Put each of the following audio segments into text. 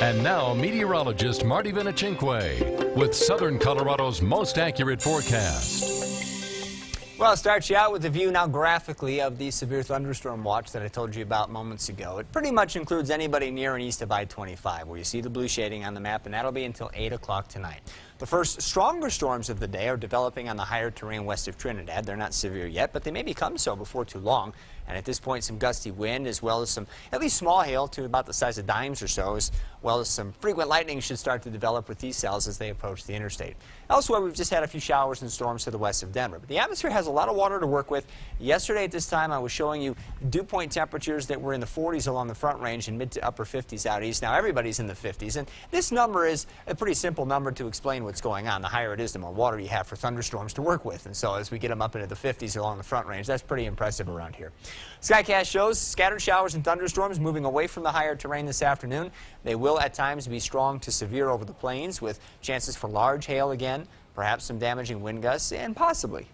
And now, meteorologist Marty with Southern Colorado's most accurate forecast. Well, I'll start you out with a view now graphically of the severe thunderstorm watch that I told you about moments ago. It pretty much includes anybody near and east of I-25, where you see the blue shading on the map, and that'll be until 8 o'clock tonight. The first stronger storms of the day are developing on the higher terrain west of Trinidad. They're not severe yet, but they may become so before too long. And at this point, some gusty wind, as well as some at least small hail to about the size of dimes or so, as well as some frequent lightning should start to develop with these cells as they approach the interstate. Elsewhere, we've just had a few showers and storms to the west of Denver. But the atmosphere has a lot of water to work with. Yesterday at this time, I was showing you dew point temperatures that were in the 40s along the Front Range and mid to upper 50s out east. Now everybody's in the 50s, and this number is a pretty simple number to explain what's going on. The higher it is, the more water you have for thunderstorms to work with. And so as we get them up into the 50s along the Front Range, that's pretty impressive around here. Skycast shows scattered showers and thunderstorms moving away from the higher terrain this afternoon. They will at times be strong to severe over the plains, with chances for large hail again, perhaps some damaging wind gusts, and possibly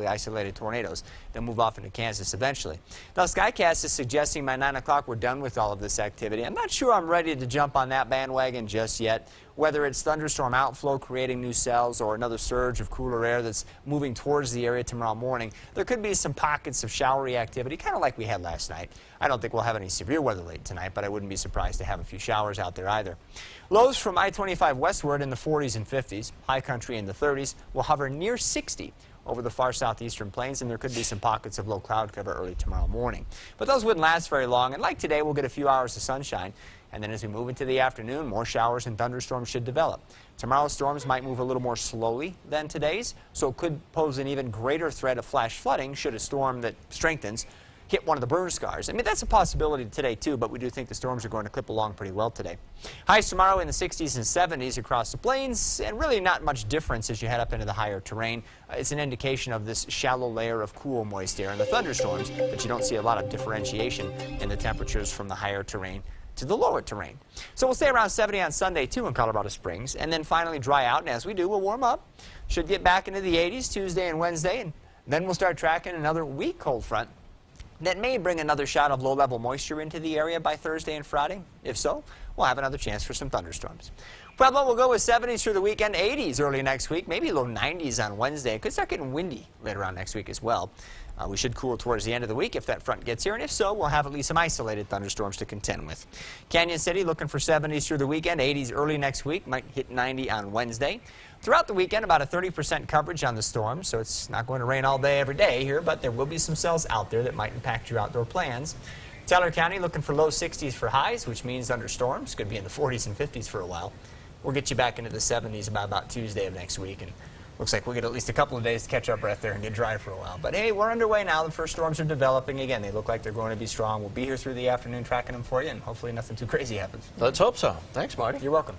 isolated tornadoes. They'll move off into Kansas eventually. Now, Skycast is suggesting by 9 o'clock we're done with all of this activity. I'm not sure I'm ready to jump on that bandwagon just yet. Whether it's thunderstorm outflow creating new cells or another surge of cooler air that's moving towards the area tomorrow morning, there could be some pockets of showery activity, kind of like we had last night. I don't think we'll have any severe weather late tonight, but I wouldn't be surprised to have a few showers out there either. Lows from I-25 westward in the 40s and 50s, high country in the 30s, will hover near 60 over the far southeastern plains, and there could be some pockets of low cloud cover early tomorrow morning. But those wouldn't last very long, and like today, we'll get a few hours of sunshine, and then as we move into the afternoon, more showers and thunderstorms should develop. Tomorrow's storms might move a little more slowly than today's, so it could pose an even greater threat of flash flooding should a storm that strengthens hit one of the burn scars. I mean, that's a possibility today, too, but we do think the storms are going to clip along pretty well today. Highs tomorrow in the 60s and 70s across the plains, and really not much difference as you head up into the higher terrain. It's an indication of this shallow layer of cool, moist air in the thunderstorms, but you don't see a lot of differentiation in the temperatures from the higher terrain to the lower terrain. So we'll stay around 70 on Sunday, too, in Colorado Springs, and then finally dry out, and as we do, we'll warm up. Should get back into the 80s Tuesday and Wednesday, and then we'll start tracking another weak cold front that may bring another shot of low-level moisture into the area by Thursday and Friday. If so, we'll have another chance for some thunderstorms. Pueblo will go with 70s through the weekend, 80s early next week, maybe low 90s on Wednesday. It could start getting windy later on next week as well. We should cool towards the end of the week if that front gets here, and if so, we'll have at least some isolated thunderstorms to contend with. Canyon City looking for 70s through the weekend, 80s early next week, might hit 90 on Wednesday. Throughout the weekend, about a 30% coverage on the storm, so it's not going to rain all day every day here, but there will be some cells out there that might impact your outdoor plans. Teller County looking for low 60s for highs, which means under storms could be in the 40s and 50s for a while. We'll get you back into the 70s about Tuesday of next week, and looks like we'll get at least a couple of days to catch our breath there and get dry for a while. But hey, we're underway now. The first storms are developing. Again, they look like they're going to be strong. We'll be here through the afternoon tracking them for you, and hopefully nothing too crazy happens. Let's hope so. Thanks, Marty. You're welcome.